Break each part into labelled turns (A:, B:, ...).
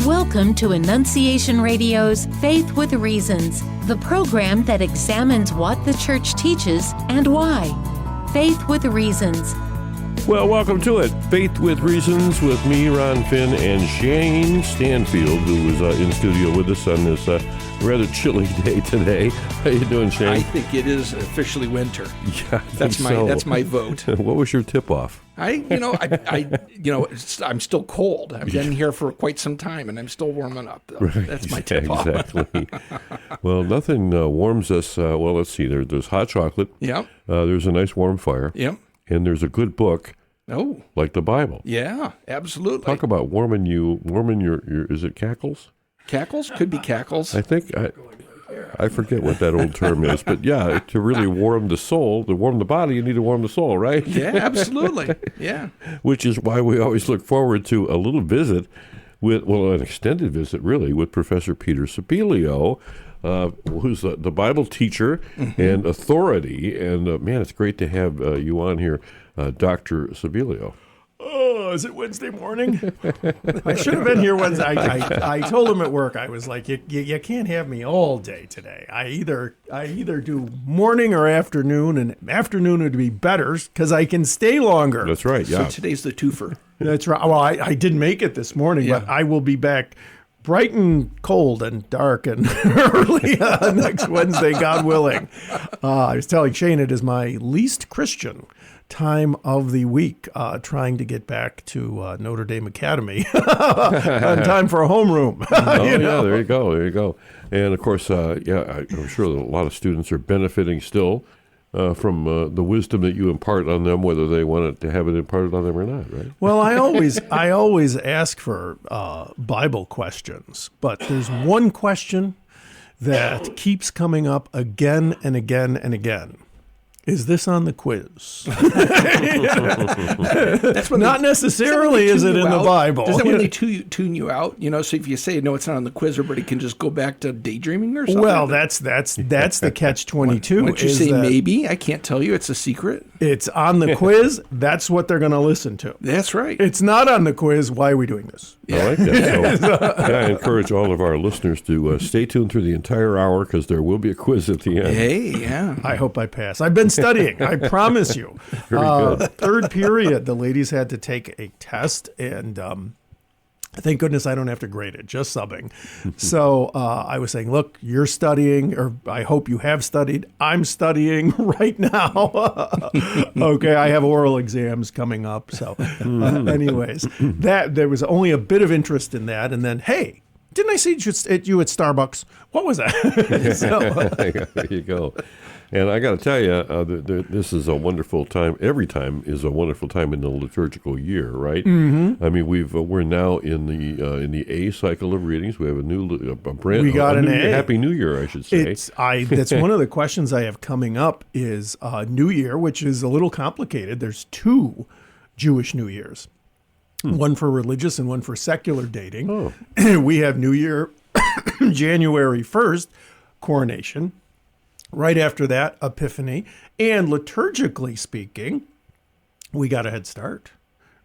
A: Welcome to Annunciation Radio's Faith with Reasons, the program that examines what the church teaches and why. Faith with Reasons.
B: Well, welcome to it. Faith with Reasons with me, Ron Finn, and Shayne Stanfield, who is in studio with us on this rather chilly day today. How you doing, Shayne?
C: I think it is officially winter.
B: Yeah,
C: that's my vote.
B: What was your tip-off?
C: I'm still cold. I've been here for quite some time, and I'm still warming up. Though.
B: Right,
C: that's my tip-off.
B: Exactly. Well, nothing warms us. Well, let's see. There's hot chocolate.
C: Yeah.
B: There's a nice warm fire.
C: Yeah.
B: And there's a good book.
C: Oh.
B: Like the Bible.
C: Yeah, absolutely.
B: Talk about warming your is it cackles?
C: Cackles? Could be cackles.
B: I think I forget what that old term is, but yeah, to really warm the soul, to warm the body, you need to warm the soul, right?
C: Yeah, absolutely. Yeah.
B: Which is why we always look forward to a little visit an extended visit really, with Professor Peter Sibilio, who's the Bible teacher and authority. And man, it's great to have you on here, Dr. Sibilio.
D: Oh, is it Wednesday morning? I should have been here Wednesday. I told him at work, I was like, you can't have me all day today. I either do morning or afternoon, and afternoon would be better because I can stay longer.
B: That's right, yeah.
C: So today's the twofer.
D: That's right. Well, I didn't make it this morning, but I will be back bright and cold and dark and early next Wednesday, God willing. I was telling Shayne it is my least Christian time of the week, trying to get back to Notre Dame Academy on time for a homeroom.
B: Yeah, there you go. And of course, I'm sure that a lot of students are benefiting still from the wisdom that you impart on them, whether they want to have it imparted on them or not, right?
D: Well, I always ask for Bible questions, but there's one question that keeps coming up again and again and again. Is this on the quiz? That's not necessarily is it in the Bible.
C: Is that when they tune you out? So if you say, no, it's not on the quiz, everybody can just go back to daydreaming or something?
D: Well, that's the catch-22.
C: Once you say maybe, I can't tell you. It's a secret.
D: It's on the quiz. That's what they're going to listen to.
C: That's right.
D: It's not on the quiz. Why are we doing this?
B: I like that. So, I encourage all of our listeners to stay tuned through the entire hour because there will be a quiz at the end.
C: Hey, yeah.
D: I hope I pass. I've been studying. I promise you.
B: Very good.
D: Third period, the ladies had to take a test, and thank goodness I don't have to grade it, just subbing. So I was saying, look, you're studying, or I hope you have studied. I'm studying right now. Okay, I have oral exams coming up. So anyways, there was only a bit of interest in that. And then, hey, didn't I see you at Starbucks? What was that?
B: There you go. And I got to tell you, this is a wonderful time. Every time is a wonderful time in the liturgical year, right? Mm-hmm. I mean, we're now in the A cycle of readings. We have Happy New Year, I should say.
D: That's one of the questions I have coming up is New Year, which is a little complicated. There's two Jewish New Years, one for religious and one for secular dating. Oh. We have New Year, January 1st, coronation. Right after that, Epiphany. And liturgically speaking, we got a head start,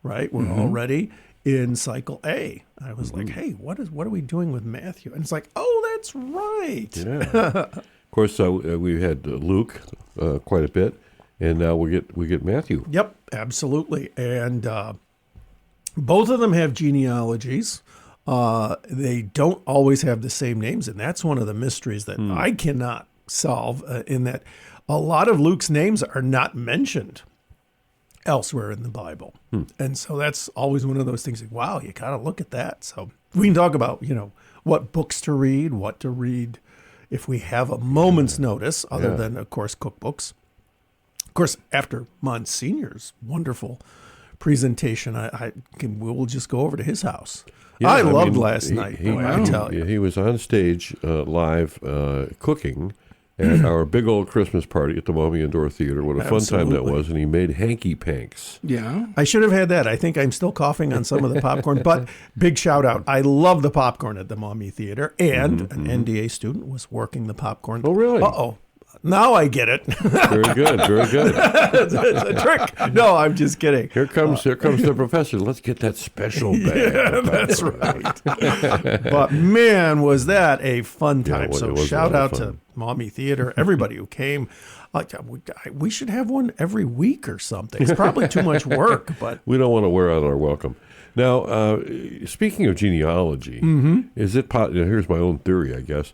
D: right? We're already in cycle A. I was like, hey, what are we doing with Matthew? And it's like, oh, that's right.
B: Yeah. Of course, we had Luke quite a bit, and now we get Matthew.
D: Yep, absolutely. And both of them have genealogies. They don't always have the same names, and that's one of the mysteries that I cannot solve, in that a lot of Luke's names are not mentioned elsewhere in the Bible. And so that's always one of those things like, wow, you got to look at that. So we can talk about, what books to read, what to read if we have a moment's notice, other than, of course, cookbooks. Of course, after Monsignor's wonderful presentation, we'll just go over to his house. Yeah, I loved last night. I tell you.
B: He was on stage live cooking at our big old Christmas party at the Mommy and Door Theater. What a fun time that was. And he made hanky-panks.
C: Yeah.
D: I should have had that. I think I'm still coughing on some of the popcorn. But big shout out. I love the popcorn at the Mommy Theater. And an NDA student was working the popcorn.
B: Oh, really?
D: Uh-oh. Now I get it.
B: Very good, very good.
D: It's a trick. No, I'm just kidding.
B: Here comes the professor. Let's get that special bag.
D: Yeah, that's right. But man, was that a fun time.
B: it
D: So
B: was a
D: shout
B: lot of
D: out to
B: fun.
D: Mommy Theater, everybody who came. We should have one every week or something. It's probably too much work, but
B: We don't want to wear out our welcome. Now, speaking of genealogy, is it here's my own theory, I guess.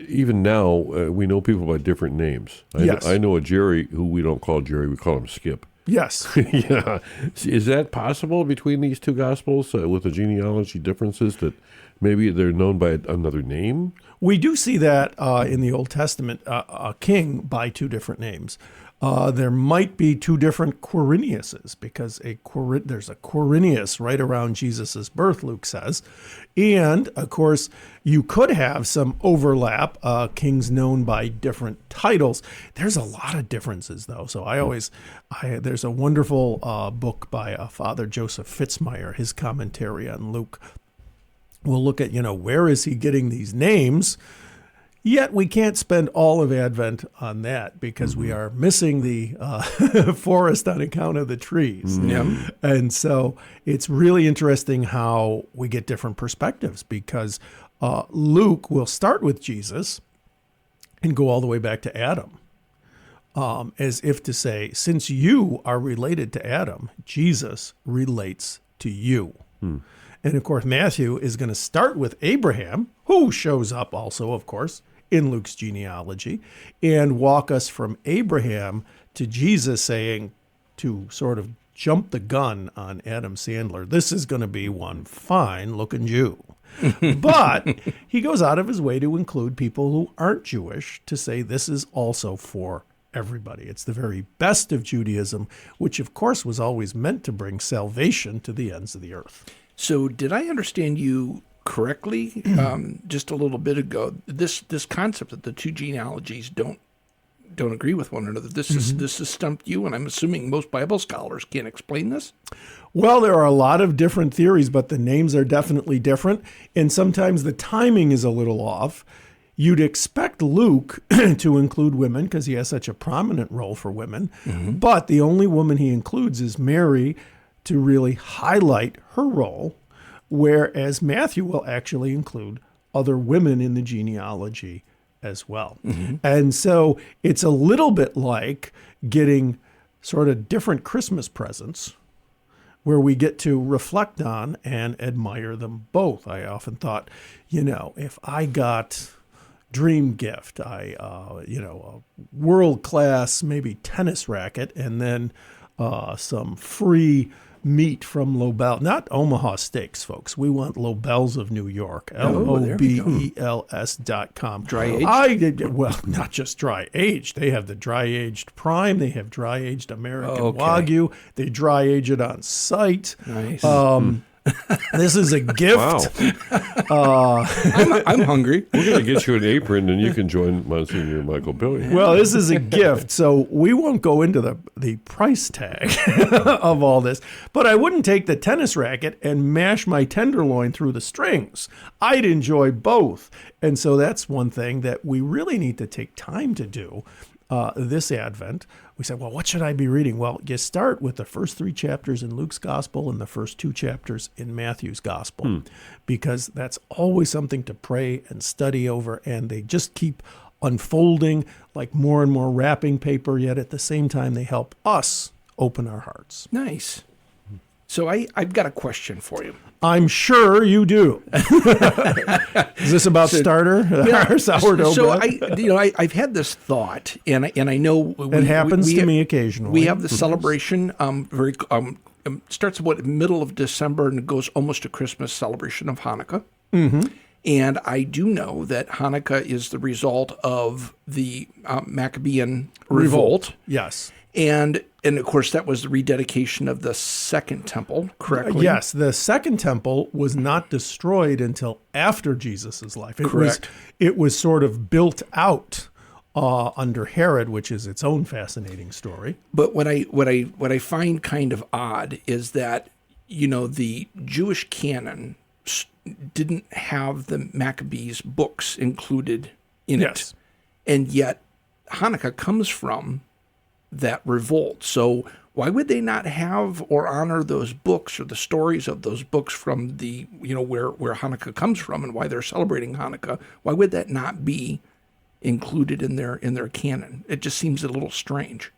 B: Even now, we know people by different names.
D: Yes.
B: I know a Jerry who we don't call Jerry, we call him Skip.
D: yes.
B: Yeah. Is that possible between these two Gospels with the genealogy differences that maybe they're known by another name?
D: We do see that in the Old Testament, a king by two different names. There might be two different Quiriniuses because there's a Quirinius right around Jesus' birth, Luke says. And, of course, you could have some overlap, kings known by different titles. There's a lot of differences, though. So there's a wonderful book by Father Joseph Fitzmyer, his commentary on Luke. We'll look at, where is he getting these names? Yet we can't spend all of Advent on that because we are missing the forest on account of the trees. And so it's really interesting how we get different perspectives because Luke will start with Jesus and go all the way back to Adam, as if to say, since you are related to Adam, Jesus relates to you. And of course, Matthew is going to start with Abraham, who shows up also, of course, in Luke's genealogy, and walk us from Abraham to Jesus, saying, to sort of jump the gun on Adam Sandler, this is going to be one fine-looking Jew. But he goes out of his way to include people who aren't Jewish to say this is also for everybody. It's the very best of Judaism, which, of course, was always meant to bring salvation to the ends of the earth.
C: So did I understand you correctly just a little bit ago? This concept that the two genealogies don't agree with one another. This has stumped you, and I'm assuming most Bible scholars can't explain this.
D: Well, there are a lot of different theories, but the names are definitely different, and sometimes the timing is a little off. You'd expect Luke to include women because he has such a prominent role for women, but the only woman he includes is Mary to really highlight her role, whereas Matthew will actually include other women in the genealogy as well. And so it's a little bit like getting sort of different Christmas presents where we get to reflect on and admire them both. I often thought, if I got dream gift, a world-class maybe tennis racket and then some free meat from Lobel, not Omaha Steaks, folks. We want Lobels of New York, LOBELS.com.
C: Dry aged?
D: Well, not just dry aged. They have the dry aged prime. They have dry aged American Wagyu. They dry age it on site.
C: Nice.
D: This is a gift.
B: Wow.
C: I'm hungry.
B: We're going to get you an apron, and you can join Monsignor Michael Billion.
D: Well, this is a gift, so we won't go into the price tag of all this. But I wouldn't take the tennis racket and mash my tenderloin through the strings. I'd enjoy both. And so that's one thing that we really need to take time to do this Advent. We said, well, what should I be reading? Well, you start with the first 3 chapters in Luke's gospel and the first 2 chapters in Matthew's gospel, because that's always something to pray and study over, and they just keep unfolding like more and more wrapping paper, yet at the same time they help us open our hearts.
C: Nice. So I've got a question for you.
D: I'm sure you do. Is this about starter? Our sourdough bread?
C: I've had this thought, and I know
D: It happens to me occasionally.
C: We have the celebration. Starts about middle of December and goes almost to Christmas. Celebration of Hanukkah. And I do know that Hanukkah is the result of the Maccabean revolt.
D: Yes.
C: And of course, that was the rededication of the Second Temple, correctly?
D: Yes, the Second Temple was not destroyed until after Jesus' life.
C: Correct.
D: It was sort of built out under Herod, which is its own fascinating story.
C: But what I find kind of odd is that, the Jewish canon didn't have the Maccabees books included in it. And yet Hanukkah comes from that revolt. So why would they not have or honor those books or the stories of those books from the, where Hanukkah comes from and why they're celebrating Hanukkah? Why would that not be included in their canon? It just seems a little strange.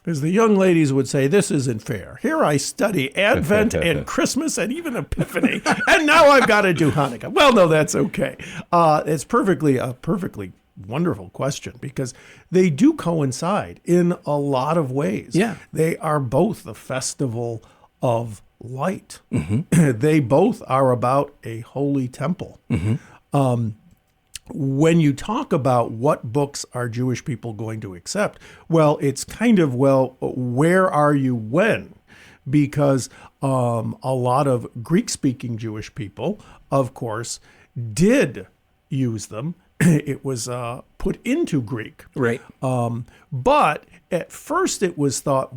D: As the young ladies would say, this isn't fair. Here I study Advent and Christmas and even Epiphany, and now I've got to do Hanukkah. Well, no, that's okay. It's a perfectly wonderful question because they do coincide in a lot of ways.
C: Yeah.
D: They are both the festival of light. Mm-hmm. They both are about a holy temple. Mm-hmm. When you talk about what books are Jewish people going to accept, well, it's kind of, where are you when? Because a lot of Greek-speaking Jewish people, of course, did use them. It was put into Greek.
C: Right.
D: But at first it was thought,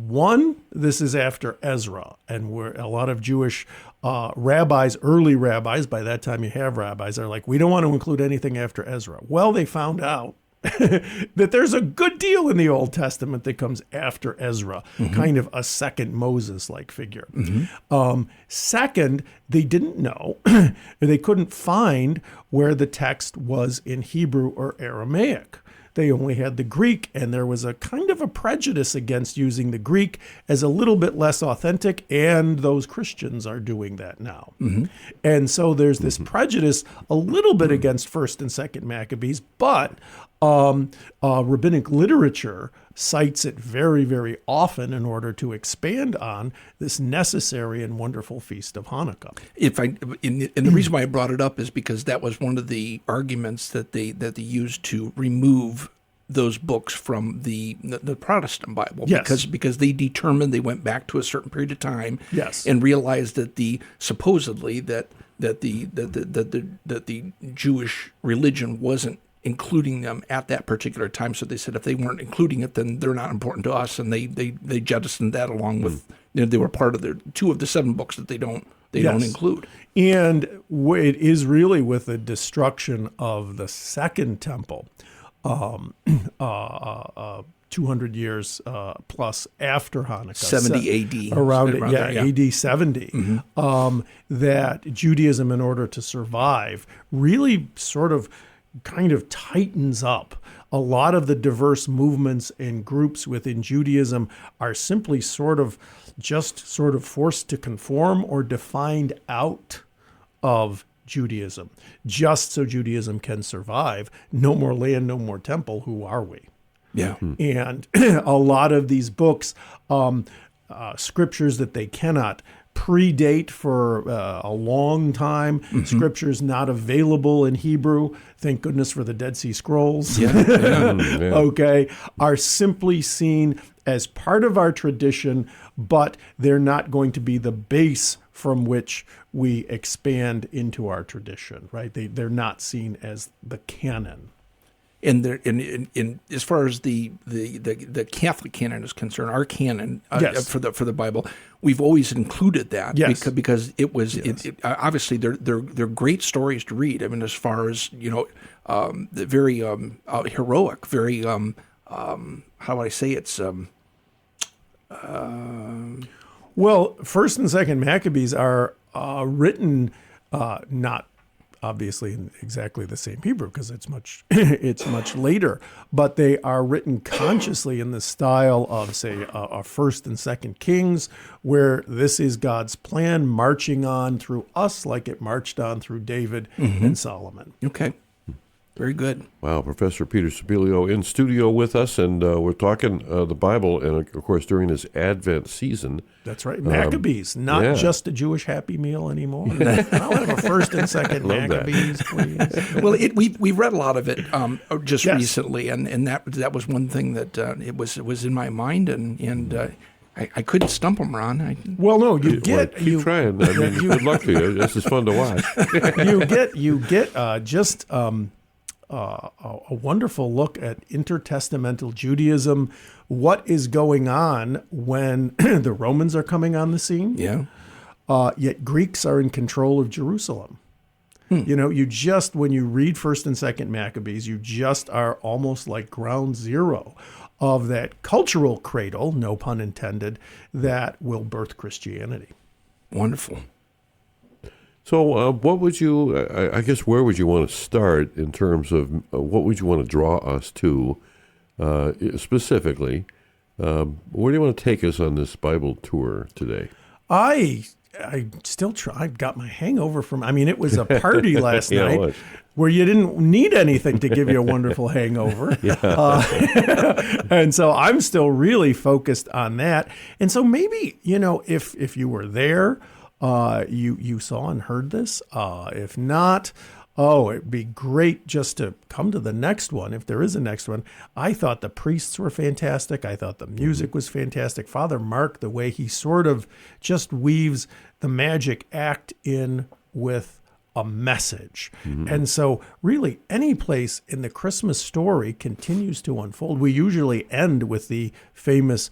D: this is after Ezra, and where a lot of Jewish rabbis, early rabbis, by that time you have rabbis, are like, we don't want to include anything after Ezra. Well, they found out that there's a good deal in the Old Testament that comes after Ezra, mm-hmm. kind of a second Moses-like figure. Mm-hmm. Second, they didn't know, they couldn't find where the text was in Hebrew or Aramaic. They only had the Greek, and there was a kind of a prejudice against using the Greek as a little bit less authentic, and those Christians are doing that now. Mm-hmm. And so there's this prejudice a little bit against 1st and 2nd Maccabees, but rabbinic literature cites it very, very often in order to expand on this necessary and wonderful feast of Hanukkah.
C: And the reason why I brought it up is because that was one of the arguments that they used to remove those books from the Protestant Bible.
D: Yes.
C: Because they determined they went back to a certain period of time.
D: Yes.
C: And realized that the Jewish religion wasn't including them at that particular time. So they said if they weren't including it, then they're not important to us, and they jettisoned that along with they were part of their 2 of the 7 books that they don't include.
D: And it is really with the destruction of the Second Temple, 200 years plus after Hanukkah,
C: 70 AD,
D: around AD 70, mm-hmm. That Judaism, in order to survive, really kind of tightens up. A lot of the diverse movements and groups within Judaism are simply sort of forced to conform or defined out of Judaism, just so Judaism can survive. No more land, no more temple. Who are we?
C: Yeah.
D: And a lot of these books, scriptures that they cannot predate for a long time, mm-hmm. scriptures not available in Hebrew, thank goodness for the Dead Sea Scrolls, okay, are simply seen as part of our tradition, but they're not going to be the base from which we expand into our tradition, right? They're not seen as the canon.
C: And as far as the Catholic canon is concerned, our canon
D: yes.
C: for the Bible, we've always included that
D: yes.
C: because it was
D: yes.
C: Obviously they're great stories to read. I mean, as far as very heroic, very how would I say it's
D: well, 1st and 2nd Maccabees are written not obviously in exactly the same Hebrew because it's much later, but they are written consciously in the style of, say, a 1st and 2nd Kings, where this is God's plan marching on through us like it marched on through David mm-hmm. and Solomon.
C: Okay. Very good.
B: Wow, Professor Peter Sibilio in studio with us, and we're talking the Bible, and of course during this Advent season.
D: That's right, Maccabees, not just a Jewish Happy Meal anymore. I'll have a 1st and 2nd Maccabees, please.
C: Well, we read a lot of it just
D: yes.
C: recently, and that was one thing that it was in my mind, and I couldn't stump them, Ron.
D: Well, no, you get
B: keep trying. I mean, good luck to you. This is fun to watch.
D: you get just. A wonderful look at intertestamental Judaism, what is going on when the Romans are coming on the scene.
C: Yeah.
D: Yet Greeks are in control of Jerusalem. You know, you just, when you read 1st and 2nd Maccabees, you just are almost like ground zero of that cultural cradle, no pun intended, that will birth Christianity.
C: Wonderful.
B: So what would you, I guess, where would you want to start in terms of what would you want to draw us to specifically? Where do you want to take us on this Bible tour today?
D: I still try. I got my hangover from, I mean, it was a party last
B: Yeah,
D: night where you didn't need anything to give you a wonderful hangover. And so I'm still really focused on that. And so maybe, you know, if you were there, you saw and heard this. If not, it'd be great just to come to the next one, if there is a next one. I thought the priests were fantastic. I thought the music was fantastic. Father Mark, the way he sort of just weaves the magic act in with a message. And so really any place in the Christmas story continues to unfold. We usually end with the famous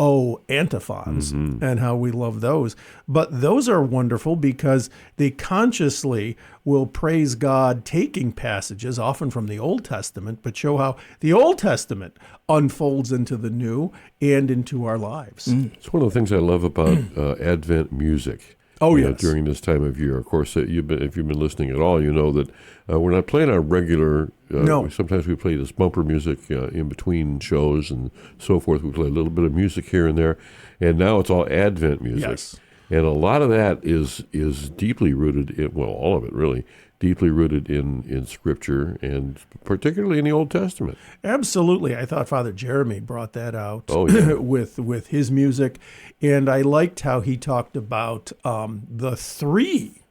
D: antiphons and how we love those. But those are wonderful because they consciously will praise God, taking passages often from the Old Testament, but show how the Old Testament unfolds into the New and into our lives.
B: It's one of the things I love about Advent music.
D: Yes.
B: During this time of year. Of course, if you've been listening at all, you know that we're not playing our regular.
D: No.
B: Sometimes we play this bumper music in between shows and so forth. We play a little bit of music here and there, and now it's all Advent music.
D: Yes.
B: And a lot of that is deeply rooted in, well, all of it really, deeply rooted in Scripture and particularly in the Old Testament.
D: Absolutely. I thought Father Jeremy brought that out with his music. And I liked how he talked about the 3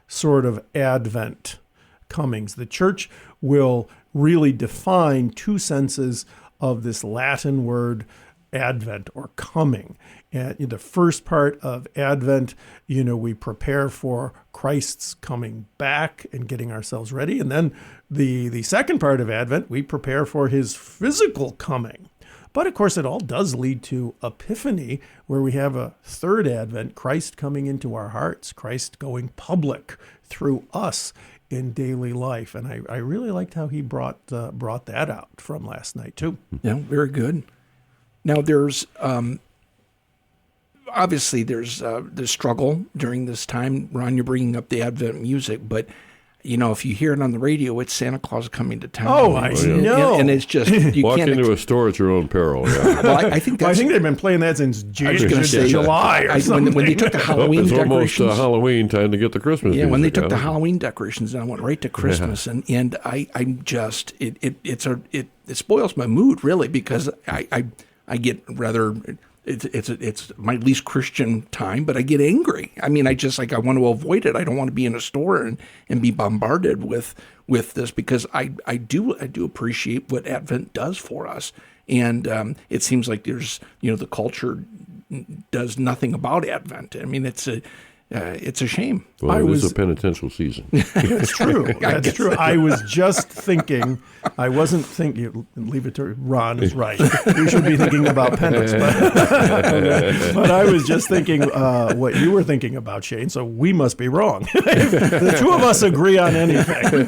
D: sort of Advent comings. The church will really define 2 senses of this Latin word Advent or coming. And in the first part of Advent, you know, we prepare for Christ's coming back and getting ourselves ready. And then the second part of Advent, we prepare for his physical coming. But of course, it all does lead to Epiphany, where we have a third Advent, Christ coming into our hearts, Christ going public through us in daily life. And I really liked how he brought that out from last night, too.
C: Yeah, very good. Now, there's obviously there's struggle during this time. Ron, you're bringing up the Advent music, but you know, if you hear it on the radio, it's Santa Claus coming to town.
D: Oh, I know.
C: And it's just, you
B: Walk
C: can't
B: into a store at your own peril. Yeah.
C: Well, I think that's,
D: I think they've been playing that since
C: say,
D: July or something.
C: when they took the Halloween
B: It's almost
C: decorations.
B: Halloween time to get the Christmas music.
C: When they took
B: out.
C: the Halloween decorations, and I went right to Christmas, and I'm just it spoils my mood really, because I get rather. It's my least Christian time, but I get angry. I mean, I want to avoid it. I don't want to be in a store and be bombarded with this, because I do appreciate what Advent does for us. And it seems like there's, the culture does nothing about Advent. I mean, it's a shame.
B: Well, it is a penitential season.
D: It's true. That's true. I was just thinking, I wasn't thinking, leave it to Ron is right. You should be thinking about penance. But I was just thinking what you were thinking about, Shayne, so we must be wrong. The two of us agree on anything.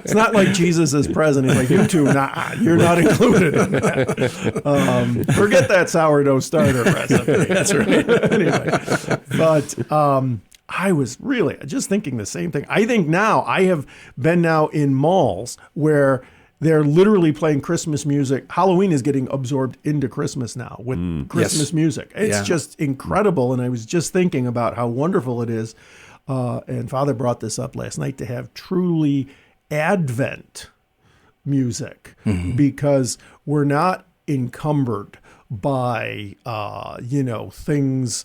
D: It's not like Jesus is present. He's like, you two, you're not included in that. Forget that sourdough starter recipe. That's right. Anyway, but I was really just thinking the same thing. I think now I have been now in malls where they're literally playing Christmas music. Halloween is getting absorbed into Christmas now with Christmas music. It's just incredible. And I was just thinking about how wonderful it is. And Father brought this up last night, to have truly Advent music, because we're not encumbered by, things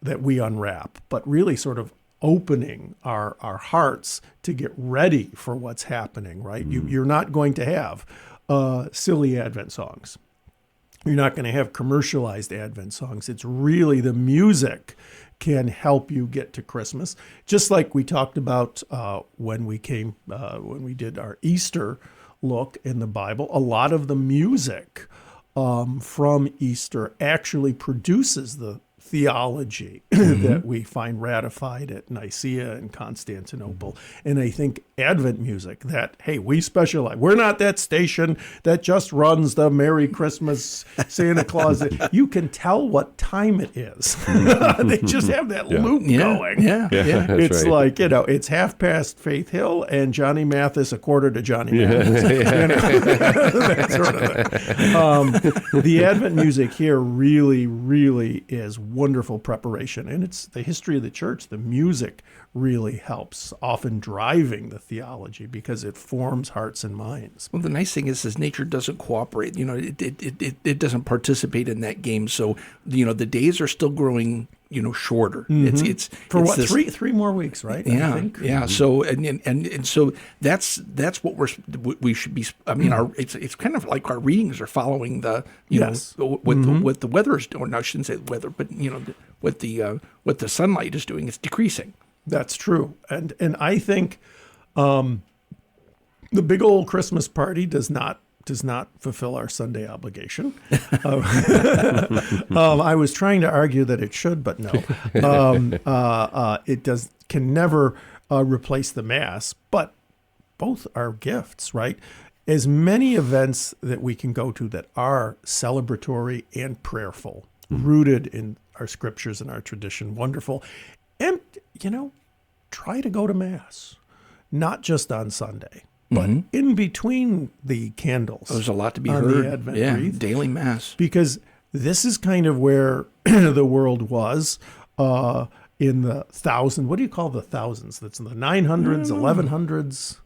D: that we unwrap, but really sort of opening our hearts to get ready for what's happening, right? You're not going to have silly Advent songs. You're not going to have commercialized Advent songs. It's really the music can help you get to Christmas. Just like we talked about when we did our Easter look in the Bible, a lot of the music from Easter actually produces the theology that we find ratified at Nicaea and Constantinople. And I think Advent music, that, hey, we specialize. We're not that station that just runs the Merry Christmas Santa Claus. You can tell what time it is. They just have that loop going.
C: Yeah.
D: It's
B: right.
D: like, it's 1/2 Faith Hill and Johnny Mathis 1/4 to Johnny Mathis. That sort of thing. The Advent music here really, really is wonderful preparation. And it's the history of the church. The music really helps, often driving the theology because it forms hearts and minds.
C: Well, the nice thing is nature doesn't cooperate. It doesn't participate in that game. So, the days are still growing, shorter. It's
D: For
C: it's
D: what,
C: this-
D: three more weeks, right? I
C: Yeah,
D: think.
C: yeah. So and so that's what we should be. I mean, it's kind of like our readings are following the
D: Yes.
C: what the weather is doing. No, I shouldn't say the weather, but what the sunlight is doing. It's decreasing.
D: That's true. And I think the big old Christmas party does not fulfill our Sunday obligation. I was trying to argue that it should, but no. It can never replace the Mass, but both are gifts, right? As many events that we can go to that are celebratory and prayerful, rooted in our scriptures and our tradition, wonderful. And, try to go to Mass, not just on Sunday, but in between the candles.
C: There's a lot to be
D: on
C: heard.
D: the Advent wreath.
C: Daily Mass.
D: Because this is kind of where the world was in the thousand. What do you call the thousands? That's in the 900s, 1100s.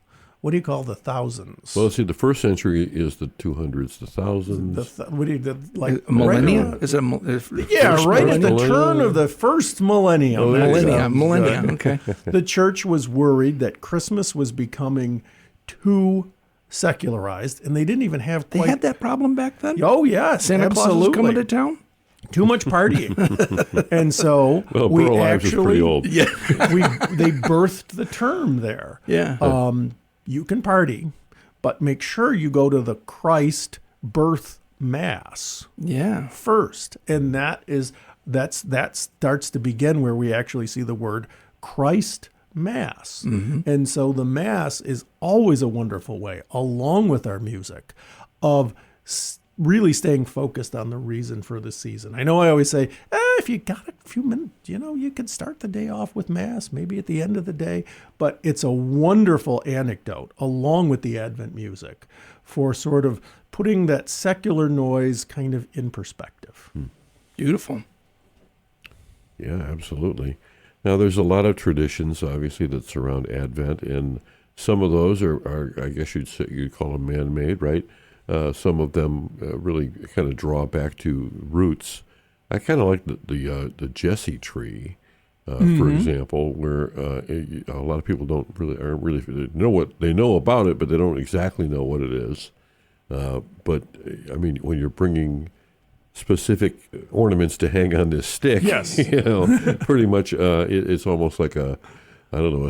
D: What do you call the thousands?
B: Well, see, the first century is the 200s, the thousands.
D: What do you like?
C: Millennia?
D: Right,
C: Is it
D: right at the
B: millennium?
D: turn of the first millennium.
C: millennia. Okay.
D: The church was worried that Christmas was becoming too secularized, and they didn't even have
C: They
D: quite.
C: had that problem back then.
D: Oh yes,
C: Santa Claus
D: absolutely.
C: was coming to town.
D: Too much partying, and so
B: Well,
D: we
B: Pearl Ives was
D: actually
B: pretty old.
D: they birthed the term there.
C: Yeah.
D: You can party, but make sure you go to the Christ birth mass
C: Yeah.
D: first, and that starts to begin where we actually see the word Christ Mass. And so the Mass is always a wonderful way, along with our music, of really staying focused on the reason for the season. I know I always say, if you got a few minutes, you can start the day off with Mass, maybe at the end of the day. But it's a wonderful anecdote, along with the Advent music, for sort of putting that secular noise kind of in perspective.
C: Beautiful.
B: Yeah, absolutely. Now, there's a lot of traditions, obviously, that surround Advent, and some of those are I guess you'd call them man-made, right? Some of them really kind of draw back to roots. I kind of like the Jesse tree, for example, where a lot of people aren't really they know about it, but they don't exactly know what it is. But I mean, when you're bringing specific ornaments to hang on this stick,
D: Yes.
B: pretty much it's almost like a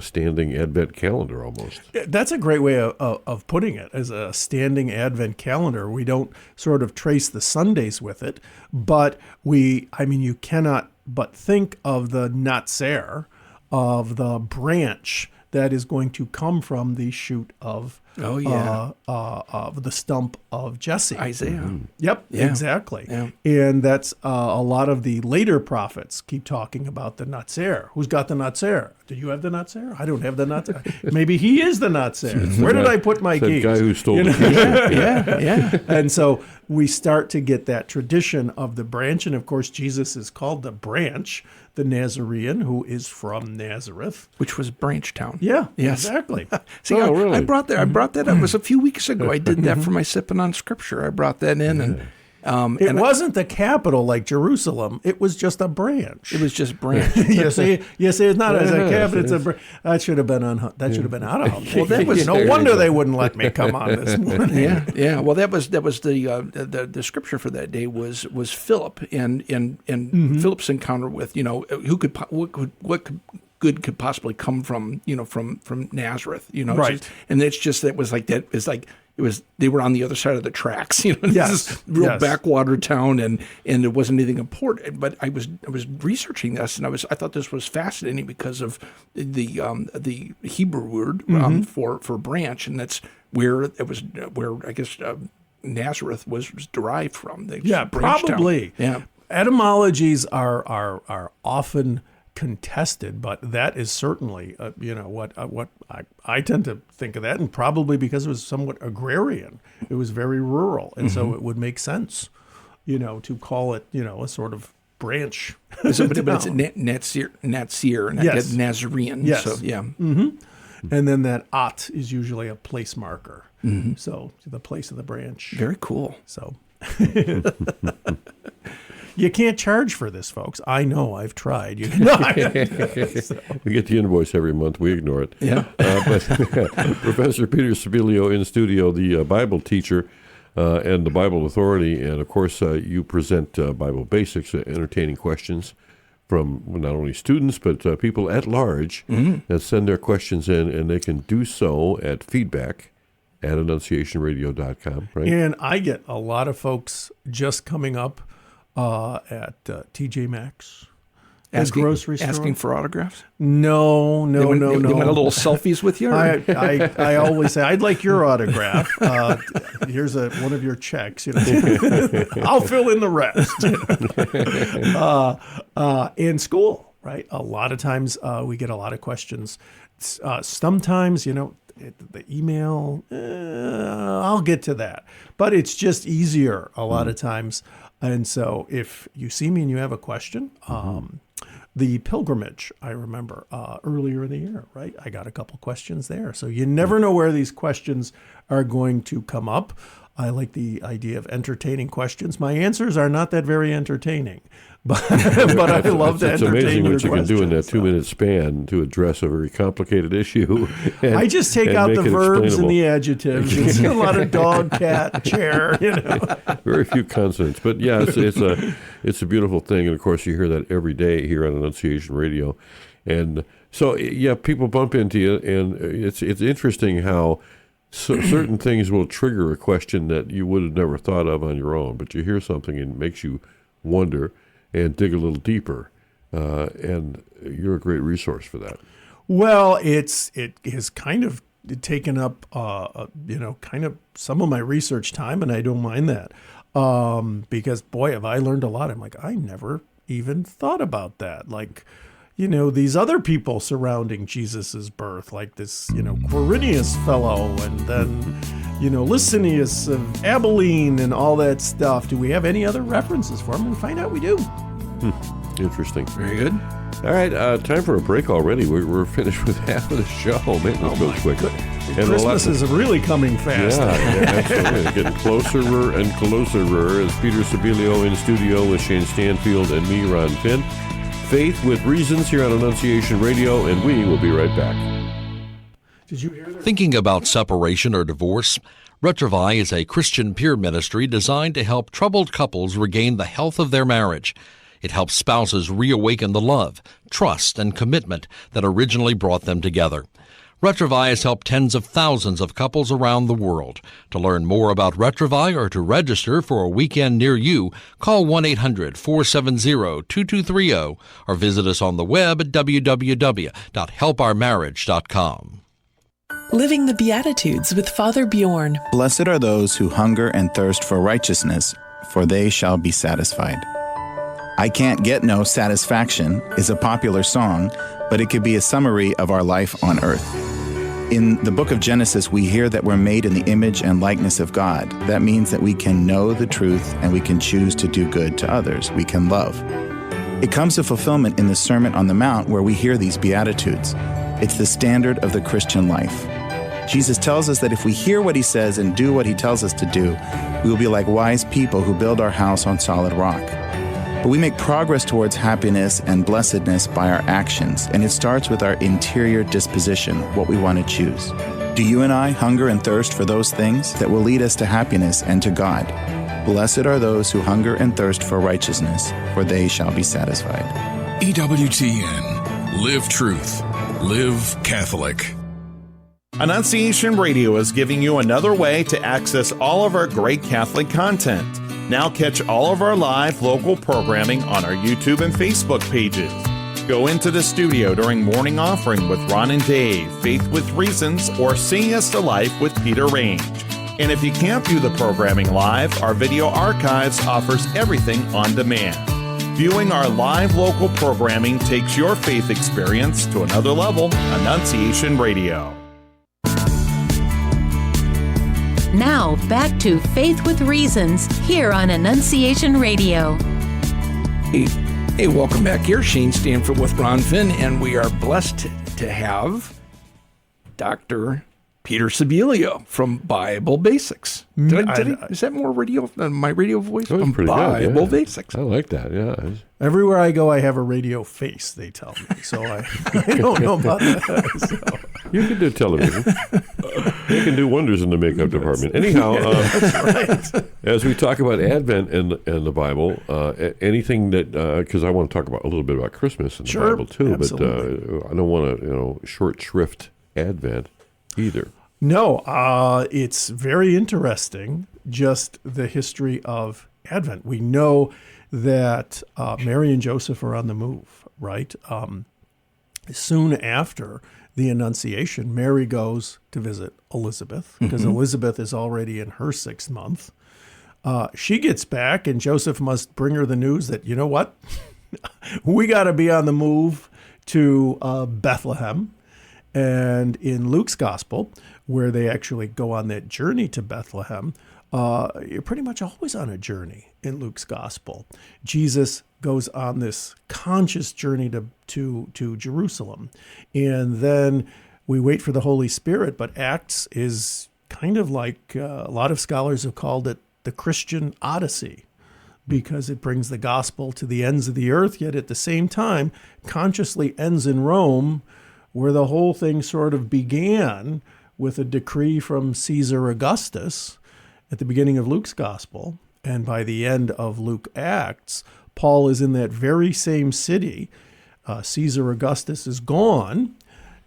B: standing Advent calendar almost.
D: That's a great way of putting it, as a standing Advent calendar. We don't sort of trace the Sundays with it, but you cannot but think of the Natzer, of the branch that is going to come from the shoot of of the stump of Jesse.
C: Isaiah.
D: Yep,
C: Yeah.
D: exactly.
C: Yeah.
D: And that's a lot of the later prophets keep talking about the Natzer. Who's got the Natzer? Do you have the Natzer? I don't have the Natzer. Maybe he is the Natzer. Where did I put my
B: That
D: keys?
B: guy who stole the keys.
C: Yeah.
D: And so we start to get that tradition of the branch. And of course, Jesus is called the branch, the Nazarene, who is from Nazareth.
C: Which was Branchtown.
D: Yeah,
C: Yes.
D: exactly.
C: See,
B: Oh, really?
C: I brought that up. It was a few weeks ago. I did that for my Sipping on Scripture. I brought that in, and
D: It wasn't the capital like Jerusalem. It was just a branch.
C: it was just branch.
D: you see, it's not as a capital. It's a that should have been out of. Well, that was no wonder they wouldn't let me come on this morning.
C: Yeah. Well, that was the scripture for that day was Philip and Philip's encounter with what good could possibly come from from Nazareth.
D: Right.
C: And it's just that was like that. It's like they were on the other side of the tracks. This is real backwater town, and it wasn't anything important. But I was researching this, and I thought this was fascinating because of the Hebrew word for branch, and that's where I guess Nazareth was derived from.
D: Probably.
C: Town. Yeah.
D: Etymologies are often contested, but that is certainly what I tend to think of that, and probably because it was somewhat agrarian, it was very rural, and so it would make sense, to call it a sort of branch.
C: But it's Natsir,
D: yes.
C: Nazarene.
D: Yes.
C: So, yeah.
D: Mm-hmm. And then that at is usually a place marker. Mm-hmm. So the place of the branch.
C: Very cool.
D: So. You can't charge for this, folks. I know. I've tried.
B: We get the invoice every month. We ignore it.
C: Yeah.
B: But Professor Peter Sibilio in studio, the Bible teacher and the Bible authority. And, of course, you present Bible basics, entertaining questions from not only students but people at large that send their questions in, and they can do so at feedback@annunciationradio.com, right?
D: And I get a lot of folks just coming up at TJ Maxx, grocery store,
C: asking for autographs.
D: No.
C: They want a little selfies with you.
D: I always say, I'd like your autograph. Here's one of your checks. I'll fill in the rest. In school, right? A lot of times we get a lot of questions. Sometimes, the email, I'll get to that. But it's just easier a lot of times. And so if you see me and you have a question, the pilgrimage, I remember earlier in the year, right? I got a couple questions there. So you never know where these questions are going to come up. I like the idea of entertaining questions. My answers are not that very entertaining, but I love to entertain your questions. It's
B: amazing what you can do in that 2-minute span to address a very complicated issue.
D: I just take out the verbs and the adjectives. It's a lot of dog, cat, chair,
B: Very few consonants, but yeah, it's a beautiful thing, and of course you hear that every day here on Annunciation Radio, and so yeah, people bump into you, and it's interesting how. So certain things will trigger a question that you would have never thought of on your own, but you hear something and it makes you wonder and dig a little deeper, and you're a great resource for that.
D: Well, it has kind of taken up, kind of some of my research time, and I don't mind that, because boy, have I learned a lot. I'm like, I never even thought about that, like. These other people surrounding Jesus's birth, like this, Quirinius fellow, and then, Licinius of Abilene and all that stuff. Do we have any other references for them? We find out we do.
B: Interesting.
C: Very good.
B: All right, time for a break already. We're finished with half of the show. Man, this goes quick.
D: And Christmas is really coming fast.
B: Yeah, absolutely. Getting closer and closer as Peter Sibilio in studio with Shane Stanfield and me, Ron Finn. Faith with Reasons here on Annunciation Radio, and we will be right back.
D: Did you hear that?
E: Thinking about separation or divorce? Retrovi is a Christian peer ministry designed to help troubled couples regain the health of their marriage. It helps spouses reawaken the love, trust, and commitment that originally brought them together. Retrovi has helped tens of thousands of couples around the world. To learn more about Retrovi or to register for a weekend near you, call 1-800-470-2230 or visit us on the web at www.helpourmarriage.com.
F: Living the Beatitudes with Father Bjorn.
G: Blessed are those who hunger and thirst for righteousness, for they shall be satisfied. I Can't Get No Satisfaction is a popular song, but it could be a summary of our life on earth. In the book of Genesis, we hear that we're made in the image and likeness of God. That means that we can know the truth and we can choose to do good to others. We can love. It comes to fulfillment in the Sermon on the Mount where we hear these Beatitudes. It's the standard of the Christian life. Jesus tells us that if we hear what he says and do what he tells us to do, we will be like wise people who build our house on solid rock. But we make progress towards happiness and blessedness by our actions, and it starts with our interior disposition, what we want to choose. Do you and I hunger and thirst for those things that will lead us to happiness and to God? Blessed are those who hunger and thirst for righteousness, for they shall be satisfied.
H: EWTN. Live truth. Live Catholic.
G: Annunciation Radio is giving you another way to access all of our great Catholic content. Now catch all of our live local programming on our YouTube and Facebook pages. Go into the studio during Morning Offering with Ron and Dave, Faith with Reasons, or Sing Us to Life with Peter Range. And if you can't view the programming live, our video archives offers everything on demand. Viewing our live local programming takes your faith experience to another level. Annunciation Radio.
A: Now, back to Faith with Reasons here on Annunciation Radio.
C: Hey, welcome back here. Shayne Stanford with Ron Finn, and we are blessed to have Dr. Peter Sibilio from Bible Basics. Is that more radio than my radio voice?
B: That was pretty
C: Bible
B: good, yeah.
C: Basics.
B: I like that, yeah.
D: Everywhere I go, I have a radio face, they tell me. So I don't know about that. So.
B: You can do television. You can do wonders in the makeup department. Anyhow, as we talk about Advent and the Bible, anything that, because I want to talk about a little bit about Christmas in the Bible too, absolutely. But I don't want to, short shrift Advent either.
D: No, it's very interesting, just the history of Advent. We know that Mary and Joseph are on the move, right? Soon after the Annunciation, Mary goes to visit Elizabeth, because Elizabeth is already in her 6th month. She gets back, and Joseph must bring her the news that, you know what? We got to be on the move to Bethlehem. And in Luke's gospel, where they actually go on that journey to Bethlehem, you're pretty much always on a journey in Luke's gospel. Jesus goes on this conscious journey to Jerusalem. And then we wait for the Holy Spirit, but Acts is kind of like a lot of scholars have called it the Christian Odyssey, because it brings the gospel to the ends of the earth, yet at the same time consciously ends in Rome, where the whole thing sort of began with a decree from Caesar Augustus at the beginning of Luke's gospel. And by the end of Luke Acts, Paul is in that very same city. Caesar Augustus is gone.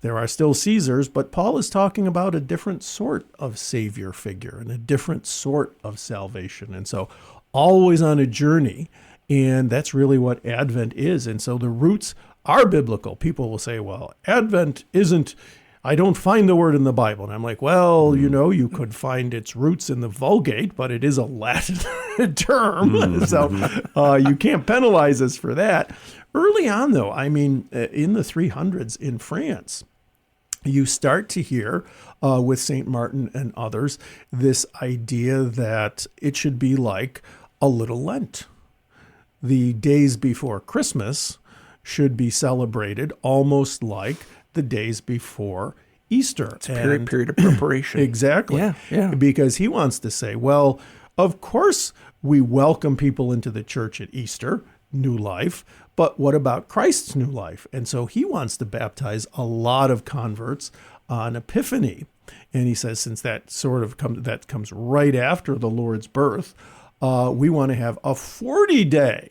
D: There are still Caesars, but Paul is talking about a different sort of savior figure and a different sort of salvation. And so always on a journey. And that's really what Advent is. And so the roots are biblical. People will say, well, Advent isn't, I don't find the word in the Bible. And I'm like, well, you could find its roots in the Vulgate, but it is a Latin term. So you can't penalize us for that. Early on, though, in the 300s in France, you start to hear with St. Martin and others this idea that it should be like a little Lent. The days before Christmas should be celebrated almost like the days before Easter.
C: It's a period of preparation.
D: Exactly.
C: Yeah.
D: Because he wants to say, well, of course we welcome people into the church at Easter, new life, but what about Christ's new life? And so he wants to baptize a lot of converts on Epiphany. And he says, since that comes right after the Lord's birth, we want to have a 40-day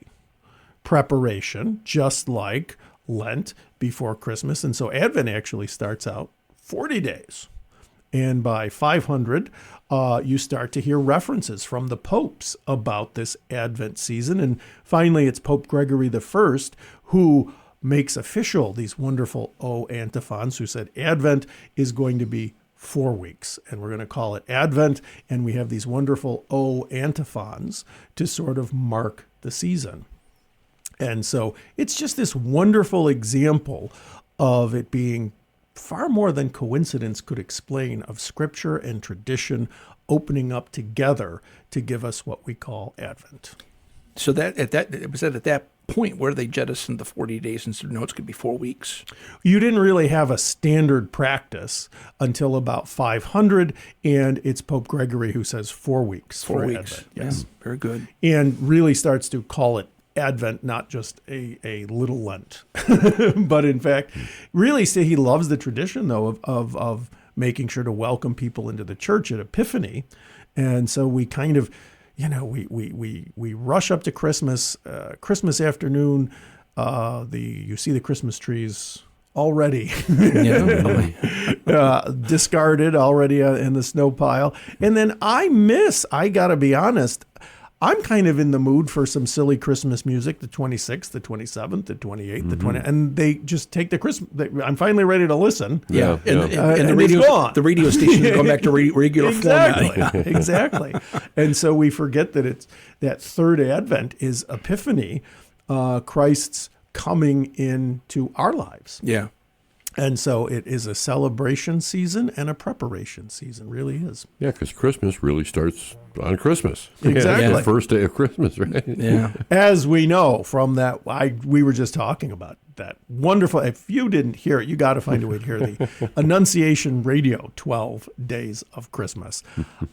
D: preparation, just like Lent before Christmas. And so Advent actually starts out 40 days. And by 500, you start to hear references from the popes about this Advent season. And finally, it's Pope Gregory I who makes official these wonderful O antiphons, who said Advent is going to be 4 weeks, and we're going to call it Advent. And we have these wonderful O antiphons to sort of mark the season. And so it's just this wonderful example of it being far more than coincidence could explain, of Scripture and tradition opening up together to give us what we call Advent.
C: So it was at that point where they jettisoned the 40 days and said, no, it's going to be 4 weeks.
D: You didn't really have a standard practice until about 500, and it's Pope Gregory who says 4 weeks.
C: 4 weeks.
D: Advent. Yes.
C: Yeah, very good.
D: And really starts to call it Advent, not just a little Lent, but in fact, really he loves the tradition though of making sure to welcome people into the church at Epiphany. And so we kind of, we rush up to Christmas, Christmas afternoon. You see the Christmas trees already
C: Yeah.
D: discarded already in the snow pile. And then I got to be honest, I'm kind of in the mood for some silly Christmas music, the 26th, the 27th, the 28th, the 20th, and they just take the Christmas. I'm finally ready to listen.
C: Yeah. And
D: the
C: radio stations are going back to regular format.
D: Exactly. And so we forget that it's that third Advent is Epiphany, Christ's coming into our lives.
C: Yeah.
D: And so it is a celebration season and a preparation season, really is.
B: Yeah, because Christmas really starts on Christmas.
D: Exactly.
B: The first day of Christmas, right?
C: Yeah.
D: As we know from that, we were just talking about that wonderful, if you didn't hear it, you got to find a way to hear the Annunciation Radio 12 Days of Christmas.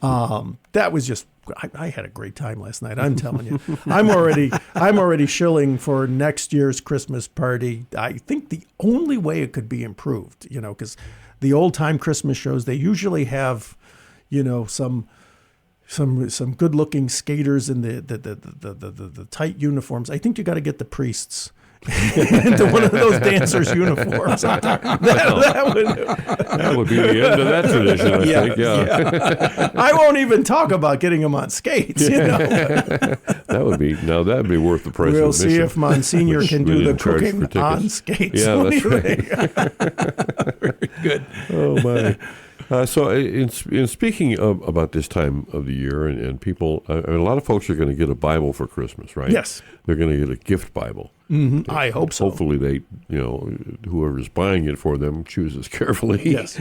D: That was just, I had a great time last night. I'm telling you, I'm already shilling for next year's Christmas party. I think the only way it could be improved, because the old time Christmas shows, they usually have, some good looking skaters in the tight uniforms. I think you got to get the priests into one of those dancers' uniforms. That
B: would be the end of that tradition, I think. Yeah.
D: I won't even talk about getting them on skates.
B: That'd be worth the price.
D: We'll
B: of admission.
D: see if Monsignor can do the cooking
B: for
D: on skates.
B: Yeah, that's right.
C: Very good.
B: Oh my. So in speaking about this time of the year and people, a lot of folks are going to get a Bible for Christmas, right?
D: Yes.
B: They're going to get a gift Bible.
D: Mm-hmm. I hope so.
B: Hopefully they, whoever's buying it for them chooses carefully.
D: Yes.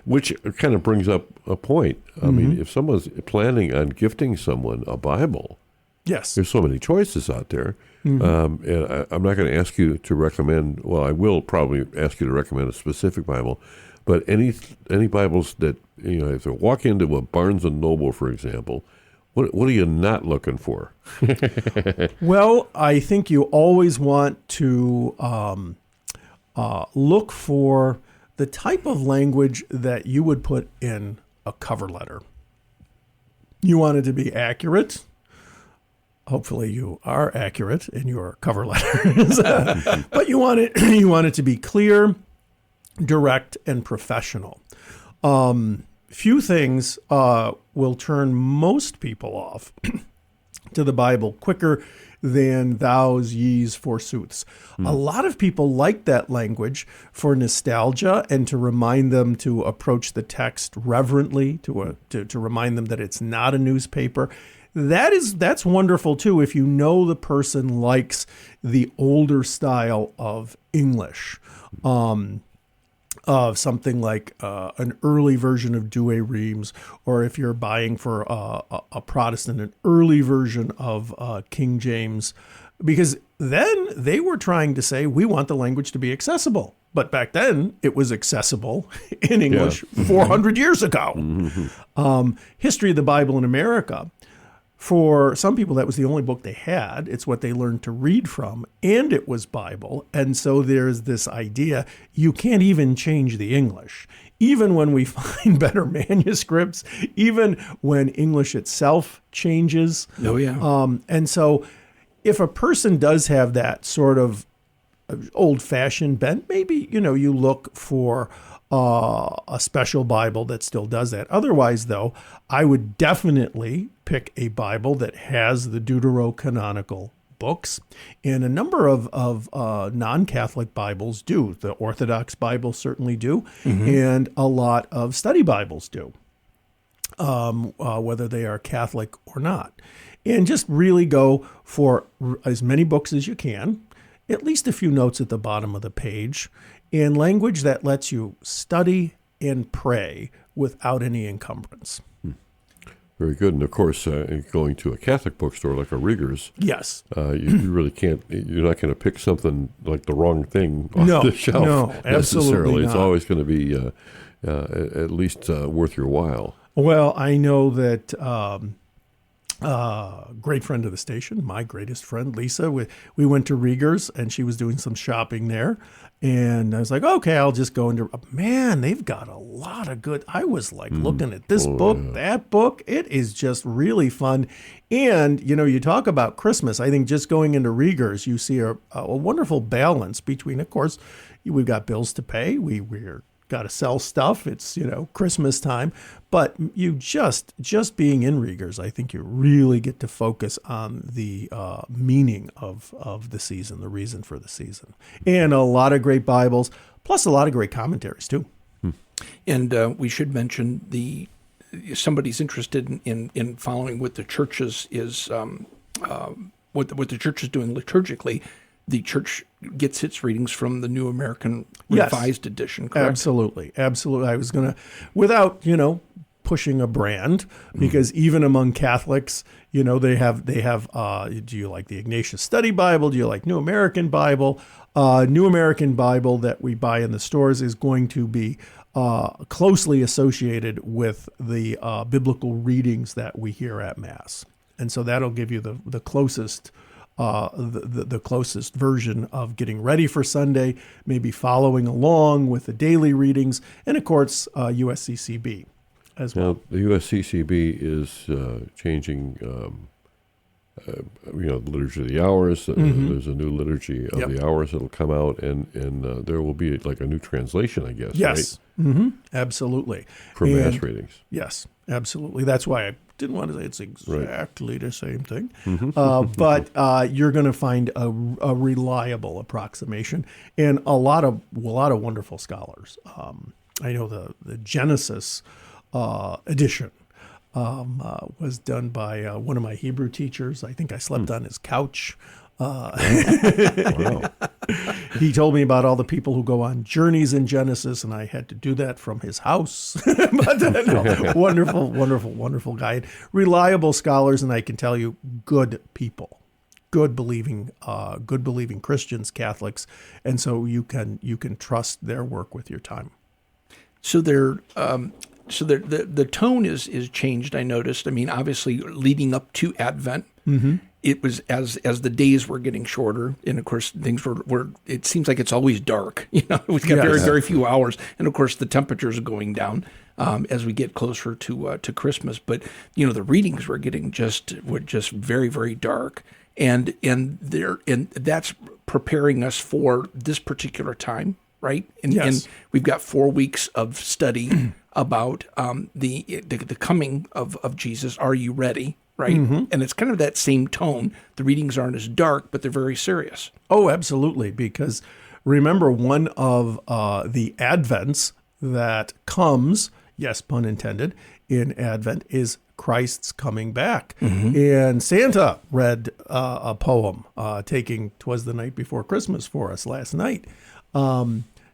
B: Which kind of brings up a point. I mean, if someone's planning on gifting someone a Bible,
D: yes,
B: there's so many choices out there. And I'm not going to ask you to recommend, well, I will probably ask you to recommend a specific Bible, but any Bibles that, if they walk into a Barnes & Noble, for example, what are you not looking for?
D: Well, I think you always want to look for the type of language that you would put in a cover letter. You want it to be accurate. Hopefully you are accurate in your cover letters. But you want it to be clear, direct, and professional. Few things will turn most people off to the Bible quicker than thous, ye's, forsooths. A lot of people like that language for nostalgia and to remind them to approach the text reverently, to remind them that it's not a newspaper. That's wonderful too if you know the person likes the older style of English. Of something like an early version of Douay Rheims, or if you're buying for a Protestant, an early version of King James, because then they were trying to say, we want the language to be accessible. But back then, it was accessible in English 400 years ago. History of the Bible in America. For some people, that was the only book they had. It's what they learned to read from, and it was Bible. And so there's this idea, you can't even change the English. Even when we find better manuscripts, even when English itself changes.
C: Oh, yeah.
D: And so if a person does have that sort of old-fashioned bent, maybe, you look for a special Bible that still does that. Otherwise, though, I would definitely pick a Bible that has the deuterocanonical books, and a number of non-Catholic Bibles do. The Orthodox Bibles certainly do, and a lot of study Bibles do, whether they are Catholic or not. And just really go for as many books as you can, at least a few notes at the bottom of the page, in language that lets you study and pray without any encumbrance.
B: Very good. And of course, going to a Catholic bookstore like a Rieger's,
D: yes,
B: you really can't, you're not going to pick something like the wrong thing off the shelf.
D: No, absolutely not.
B: It's always going to be at least worth your while.
D: Well, I know that great friend of the station, my greatest friend, Lisa, we went to Rieger's and she was doing some shopping there. And I was like, okay, I'll just go into, man, they've got a lot of good. I was like looking at this book, that book. It is just really fun. And, you talk about Christmas. I think just going into Rieger's, you see a wonderful balance between, of course, we've got bills to pay. We're got to sell stuff. It's, Christmas time. But you just being in Riegers, I think you really get to focus on the meaning of the season, the reason for the season. And a lot of great Bibles, plus a lot of great commentaries, too.
C: And we should mention somebody's interested in following what the church is what the church is doing liturgically. The church gets its readings from the New American Revised Edition, correct?
D: Absolutely. I was going to, without, pushing a brand, because even among Catholics, they have, do you like the Ignatius Study Bible? Do you like New American Bible? New American Bible that we buy in the stores is going to be closely associated with the biblical readings that we hear at Mass. And so that'll give you the closest the closest version of getting ready for Sunday, maybe following along with the daily readings, and of course, USCCB as well.
B: Now, the USCCB is changing, the liturgy of the hours. There's a new liturgy of the hours that'll come out, and there will be like a new translation, I guess.
D: Yes,
B: right?
D: Absolutely.
B: For Mass readings.
D: Yes, absolutely. That's why I didn't want to say it's exactly the same thing. But you're going to find a reliable approximation and a lot of wonderful scholars. I know the Genesis edition was done by one of my Hebrew teachers. I think I slept on his couch.
B: Wow.
D: He told me about all the people who go on journeys in Genesis, and I had to do that from his house. But no, wonderful guy. Reliable scholars, and I can tell you, good people, good believing Christians, Catholics, and so you can trust their work with your time.
C: So the tone is changed. I noticed. I mean, obviously, leading up to Advent. It was as the days were getting shorter, and of course things were. It seems like it's always dark. We've got very few hours, and of course the temperatures are going down as we get closer to Christmas. But the readings were getting just very, very dark, and that's preparing us for this particular time, right? And we've got 4 weeks of study about the coming of Jesus. Are you ready? Right. And it's kind of that same tone. The readings aren't as dark, but they're very serious.
D: Oh, absolutely. Because remember, one of the Advents that comes, yes, pun intended, in Advent is Christ's coming back. And Santa read a poem taking "'Twas the Night Before Christmas" for us last night,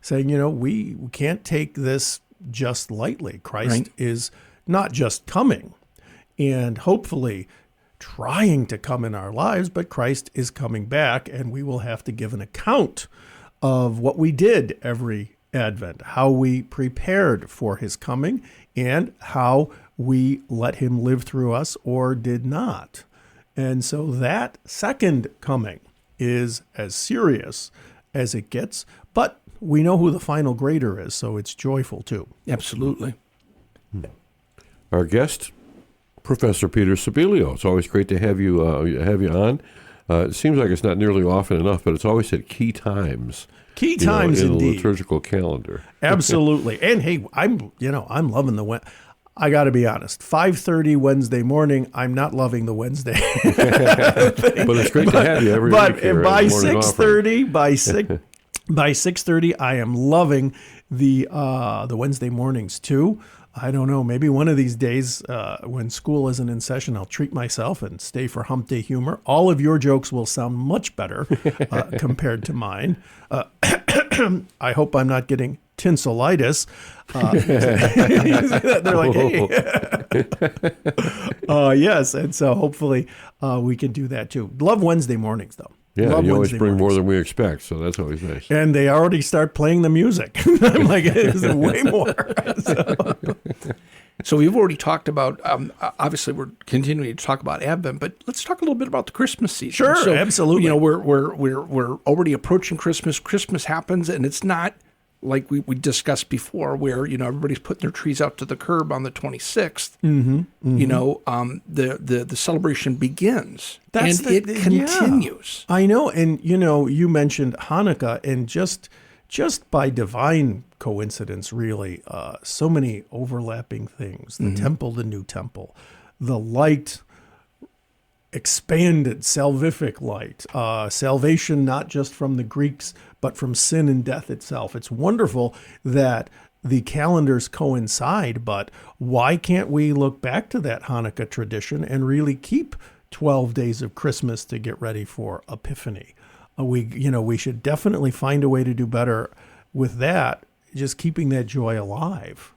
D: saying, we can't take this just lightly. Christ is not just coming and hopefully trying to come in our lives, but Christ is coming back, and we will have to give an account of what we did every Advent, how we prepared for his coming, and how we let him live through us or did not. And so that second coming is as serious as it gets, but we know who the final grader is, so it's joyful too.
C: Absolutely.
B: Our guest, Professor Peter Sibilio. It's always great to have you on. It seems like it's not nearly often enough, but it's always at key times.
D: Key times,
B: in
D: indeed.
B: the liturgical calendar.
D: Absolutely. And hey, I'm loving I got to be honest. 5:30 Wednesday morning. I'm not loving the Wednesday thing.
B: But it's great to have you every week here.
D: But by 6:30, by 6:30, I am loving the Wednesday mornings too. I don't know, maybe one of these days when school isn't in session, I'll treat myself and stay for Hump Day humor. All of your jokes will sound much better compared to mine. I hope I'm not getting tinselitis. They're like, hey. Yes, and so hopefully we can do that too. Love Wednesday mornings, though.
B: Yeah, you always bring more than we expect, so that's always nice.
D: And they already start playing the music. I'm like, it's way more.
C: So we've already talked about, obviously we're continuing to talk about Advent, but let's talk a little bit about the Christmas season.
D: Sure,
C: so,
D: absolutely.
C: We're already approaching Christmas. Christmas happens, and it's not like we discussed before, where everybody's putting their trees out to the curb on the 26th. The celebration begins, it continues.
D: I know, and you mentioned Hanukkah, and just just by divine coincidence, really, so many overlapping things. The temple, the new temple, the light, expanded salvific light, salvation not just from the Greeks, but from sin and death itself. It's wonderful that the calendars coincide, but why can't we look back to that Hanukkah tradition and really keep 12 days of Christmas to get ready for Epiphany? We should definitely find a way to do better with that, just keeping that joy alive.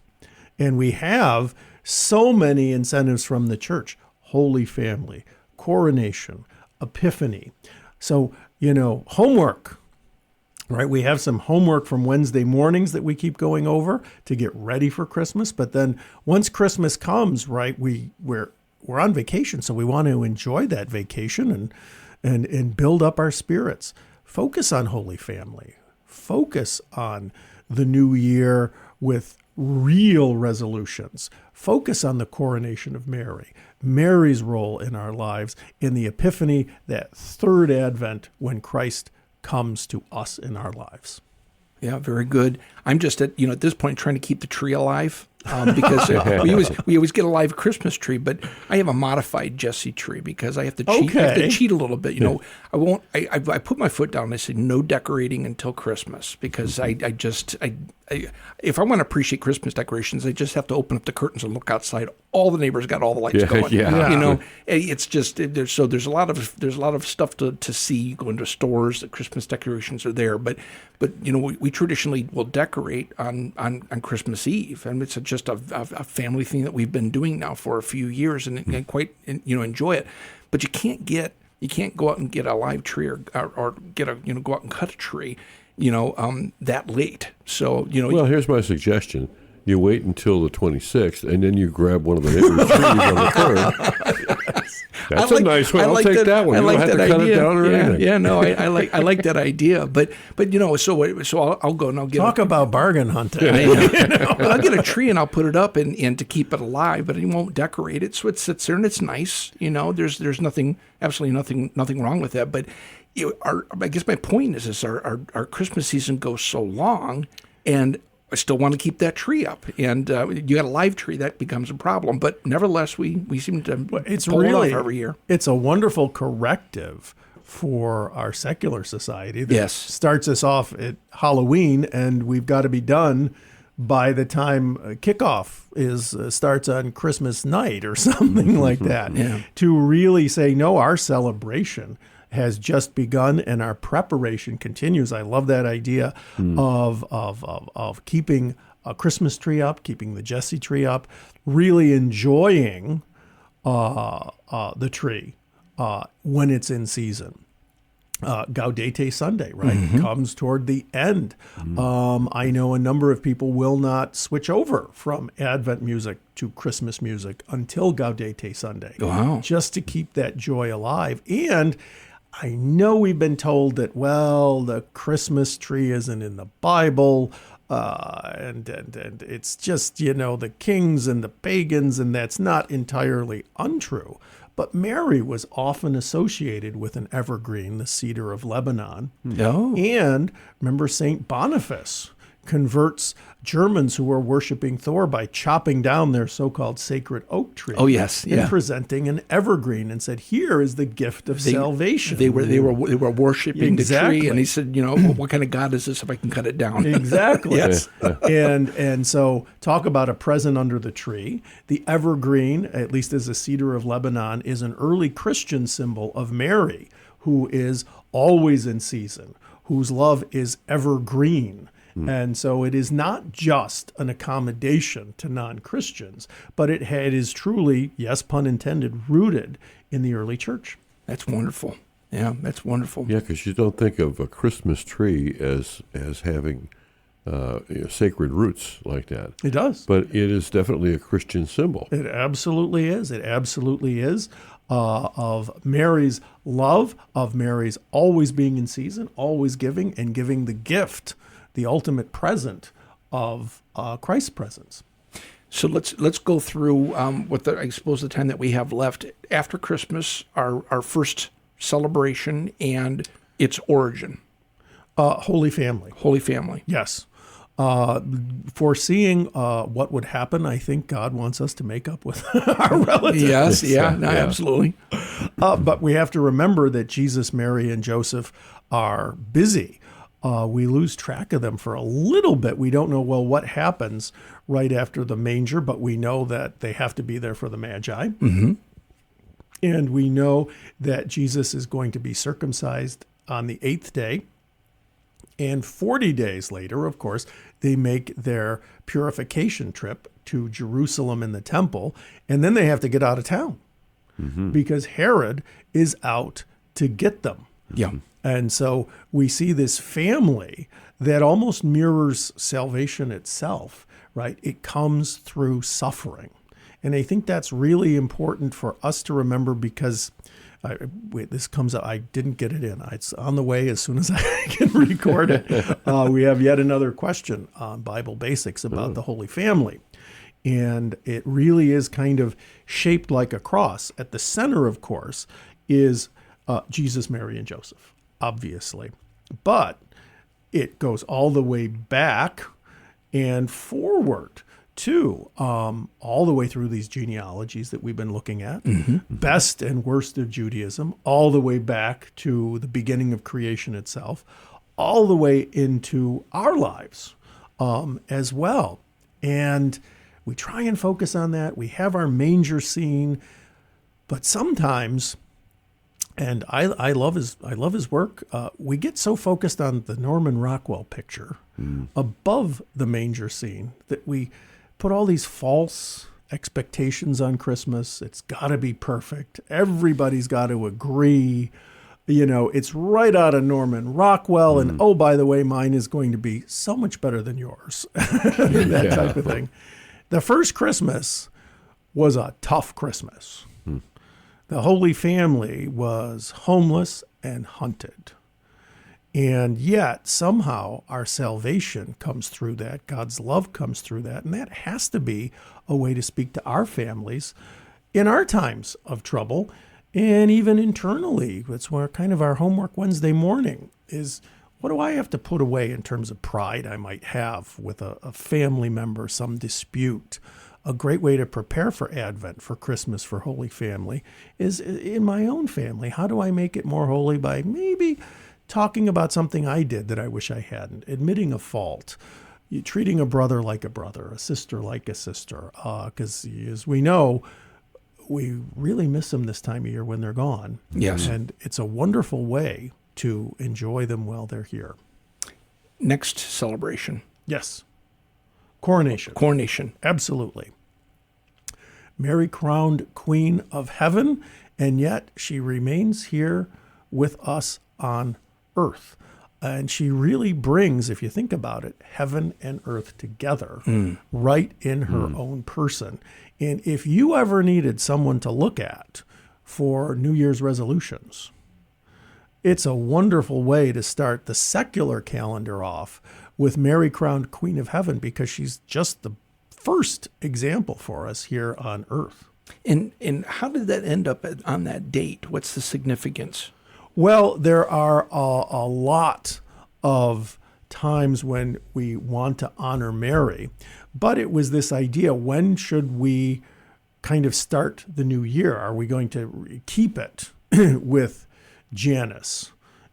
D: And we have so many incentives from the church: Holy Family, Coronation, Epiphany. So, homework, right? We have some homework from Wednesday mornings that we keep going over to get ready for Christmas. But then once Christmas comes, right, we're on vacation, so we want to enjoy that vacation and build up our spirits. Focus on Holy Family. Focus on the new year with real resolutions. Focus on the coronation of Mary, Mary's role in our lives, in the Epiphany, that third Advent when Christ comes to us in our lives.
C: Yeah, very good. I'm just at this point trying to keep the tree alive. Because we always get a live Christmas tree, but I have a modified Jesse tree because I have to cheat. I have to cheat a little bit. I won't. I put my foot down and I say no decorating until Christmas because if I want to appreciate Christmas decorations, I just have to open up the curtains and look outside. All the neighbors got all the lights going.
B: Yeah.
C: It's just there's a lot of stuff to see. You go into stores, the Christmas decorations are there, but we traditionally will decorate on Christmas Eve, and it's just a family thing that we've been doing now for a few years, and quite enjoy it. But you can't go out and get a live tree or get go out and cut a tree, that late. So
B: Well, here's my suggestion. You wait until the 26th, and then you grab one of the neighbor's trees on the curb. That's a nice one. I'll take that one. You don't have to cut it down or anything.
C: Yeah, no, I like that idea. But so I'll go and I'll get
D: about bargain hunting.
C: I'll get a tree and I'll put it up and to keep it alive, but I won't decorate it. So it sits there and it's nice. There's absolutely nothing wrong with that. But I guess my point is our Christmas season goes so long, and I still want to keep that tree up, and you got a live tree, that becomes a problem. But nevertheless, we seem to pull it off every year.
D: It's a wonderful corrective for our secular society that starts us off at Halloween, and we've got to be done by the time kickoff starts on Christmas night or something like that.
C: Yeah.
D: To really say, no, our celebration has just begun and our preparation continues. I love that idea of keeping a Christmas tree up, keeping the Jesse tree up, really enjoying the tree when it's in season. Gaudete Sunday, right, comes toward the end. I know a number of people will not switch over from Advent music to Christmas music until Gaudete Sunday.
C: Wow.
D: Just to keep that joy alive. And I know we've been told that, the Christmas tree isn't in the Bible, and it's just, the kings and the pagans, and that's not entirely untrue. But Mary was often associated with an evergreen, the cedar of Lebanon.
C: No.
D: And remember, St. Boniface converts Germans who were worshiping Thor by chopping down their so-called sacred oak tree.
C: Oh yes,
D: and presenting an evergreen, and said, "Here is the gift of salvation."
C: They were worshiping the tree, and he said, "What kind of God is this if I can cut it down?"
D: Exactly.
C: Yes.
D: And so talk about a present under the tree. The evergreen, at least as a cedar of Lebanon, is an early Christian symbol of Mary, who is always in season, whose love is evergreen. And so it is not just an accommodation to non-Christians, but it is truly, yes, pun intended, rooted in the early church.
C: That's wonderful. Yeah, that's wonderful.
B: Yeah, because you don't think of a Christmas tree as having sacred roots like that.
D: It does.
B: But it is definitely a Christian symbol.
D: It absolutely is. It absolutely is. Of Mary's love, of Mary's always being in season, always giving, and giving the gift, the ultimate present of Christ's presence.
C: So let's go through I suppose the time that we have left after Christmas, our first celebration and its origin.
D: Holy Family.
C: Holy Family.
D: Yes. Foreseeing what would happen, I think God wants us to make up with our relatives.
C: Yes, absolutely.
D: But we have to remember that Jesus, Mary, and Joseph are busy. We lose track of them for a little bit. We don't know, well, what happens right after the manger, but we know that they have to be there for the Magi.
C: Mm-hmm.
D: And we know that Jesus is going to be circumcised on the 8th day. And 40 days later, of course, they make their purification trip to Jerusalem in the temple. And then they have to get out of town because Herod is out to get them.
C: Yeah.
D: And so we see this family that almost mirrors salvation itself, right? It comes through suffering. And I think that's really important for us to remember because this comes up. I didn't get it in. It's on the way as soon as I can record it. We have yet another question on Bible Basics about the Holy Family. And it really is kind of shaped like a cross. At the center, of course, is Jesus, Mary, and Joseph, obviously. But it goes all the way back and forward to all the way through these genealogies that we've been looking at, best and worst of Judaism, all the way back to the beginning of creation itself, all the way into our lives as well. And we try and focus on that. We have our manger scene, but sometimes, and I love his work, we get so focused on the Norman Rockwell picture above the manger scene that we put all these false expectations on Christmas. It's got to be perfect. Everybody's got to agree. You know, it's right out of Norman Rockwell. And, oh, by the way, mine is going to be so much better than yours. That type of thing. The first Christmas was a tough Christmas. The Holy Family was homeless and hunted. And yet, somehow, our salvation comes through that. God's love comes through that. And that has to be a way to speak to our families in our times of trouble. And even internally, that's where kind of our homework Wednesday morning is, what do I have to put away in terms of pride I might have with a family member, some dispute? A great way to prepare for Advent, for Christmas, for Holy Family is in my own family. How do I make it more holy by maybe talking about something I did that I wish I hadn't, admitting a fault, treating a brother like a brother, a sister like a sister, because as we know, we really miss them this time of year when they're gone.
C: Yes.
D: And it's a wonderful way to enjoy them while they're here.
C: Next celebration.
D: Yes. Coronation.
C: Coronation.
D: Absolutely. Mary crowned Queen of Heaven, and yet she remains here with us on earth. And she really brings, if you think about it, heaven and earth together right in her own person. And if you ever needed someone to look at for New Year's resolutions, it's a wonderful way to start the secular calendar off with Mary crowned Queen of Heaven, because she's just the first example for us here on earth.
C: And how did that end up on that date? What's the significance?
D: Well, there are a lot of times when we want to honor Mary, but it was this idea, when should we kind of start the new year? Are we going to keep it with Janus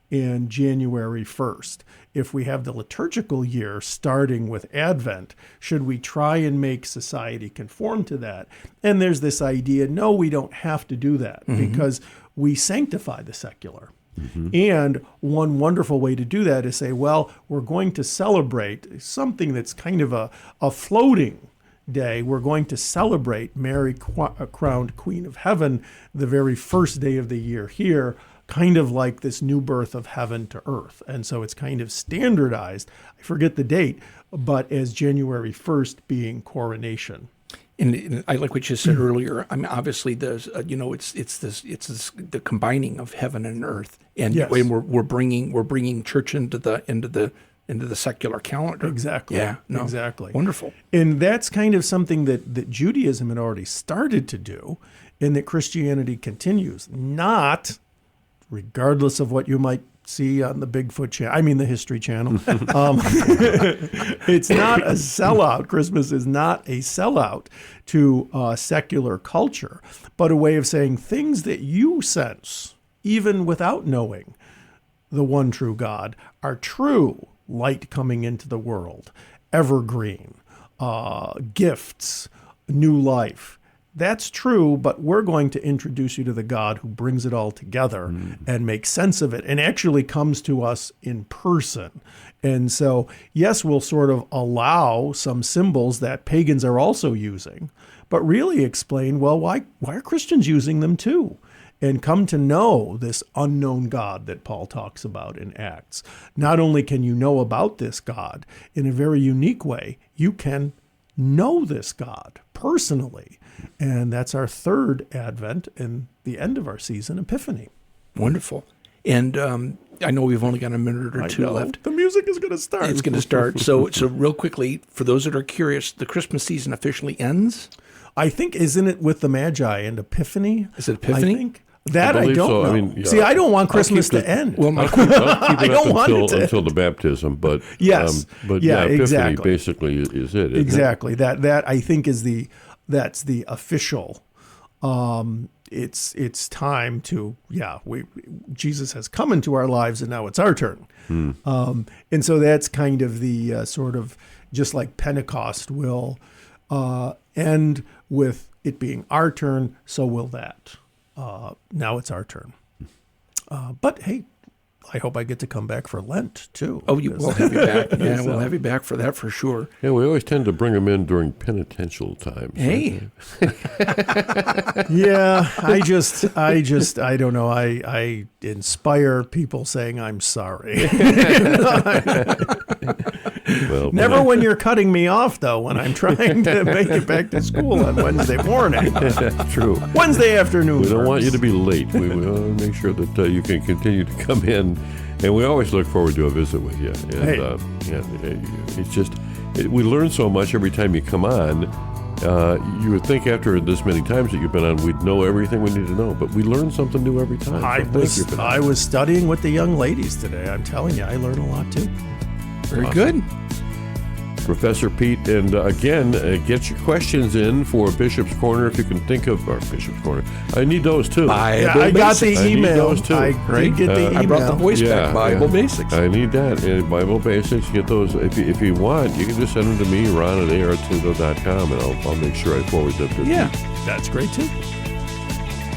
D: in January 1st? If we have the liturgical year starting with Advent, should we try and make society conform to that? And there's this idea, no, we don't have to do that because we sanctify the secular. And one wonderful way to do that is say, well, we're going to celebrate something that's kind of a floating day. We're going to celebrate Mary crowned Queen of Heaven the very first day of the year here, kind of like this new birth of heaven to earth. And so it's kind of standardized, I forget the date, but as January 1st being coronation.
C: And I like what you said earlier. I mean, obviously, there's it's the combining of heaven and earth, and,
D: Yes.
C: and we're bringing church into the secular calendar.
D: Exactly.
C: Yeah. No,
D: Exactly.
C: Wonderful.
D: And that's kind of something that Judaism had already started to do, and that Christianity continues. Not, regardless of what you might see on the Bigfoot channel, I mean the History Channel. It's not a sellout. Christmas is not a sellout to secular culture, but a way of saying things that you sense, even without knowing the one true God, are true. Light coming into the world, evergreen, gifts, new life. That's true, but we're going to introduce you to the God who brings it all together and makes sense of it and actually comes to us in person. And so, yes, we'll sort of allow some symbols that pagans are also using, but really explain, well, why are Christians using them too? And come to know this unknown God that Paul talks about in Acts. Not only can you know about this God in a very unique way, you can know this God personally. And that's our third Advent and the end of our season, Epiphany.
C: Wonderful. And I know we've only got a minute or two left.
D: The music is going to start.
C: It's going to start. So real quickly, for those that are curious, the Christmas season officially ends?
D: I think, isn't it with the Magi and Epiphany?
C: Is it Epiphany?
D: I think. That I
B: believe
D: don't
B: so.
D: know.
B: I mean, yeah.
D: See, I don't want Christmas to end.
C: Well,
B: I'll keep
D: I
B: it
D: don't
B: up
D: want it to
B: until the baptism, but
D: Yes.
B: but
D: Yeah,
B: Epiphany
D: exactly.
B: basically is it. Isn't
D: Exactly. That I think is that's the official. It's time to Jesus has come into our lives and now it's our turn. And so that's kind of the sort of, just like Pentecost will end with it being our turn, so will that. Now it's our turn. But hey, I hope I get to come back for Lent too.
C: Oh, we'll have you back. Yeah, we'll have you back for that for sure.
B: Yeah, we always tend to bring them in during penitential times.
C: Hey.
D: Yeah, I don't know. I inspire people saying I'm sorry.
B: Well,
D: Never when you're cutting me off, though, when I'm trying to make it back to school on Wednesday morning.
B: True.
D: Wednesday afternoon.
B: We don't want you
D: first.
B: to be late. We want to make sure that you can continue to come in, and we always look forward to a visit with you. And it's just we learn so much every time you come on. You would think after this many times that you've been on, we'd know everything we need to know, but we learn something new every time.
D: I was studying with the young ladies today. I'm telling you, I learned a lot too.
C: Very good.
B: Professor Pete, and again, get your questions in for Bishop's Corner if you can think of, or Bishop's Corner. I need those too.
D: I got the
B: I need
D: email.
B: those too.
D: I did get the email.
C: I brought the voice back, Bible Basics.
B: I need that. And Bible Basics, get those. If you want, you can just send them to me, Ron at artudo.com, and I'll make sure I forward them to you.
D: That's great too.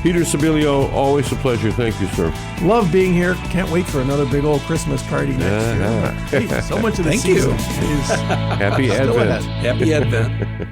B: Peter Sibilio, always a pleasure. Thank you, sir.
D: Love being here. Can't wait for another big old Christmas party next year. Hey, so much of the
C: Thank you.
D: season is
B: Happy
D: still
B: Advent.
D: ahead.
C: Happy Advent.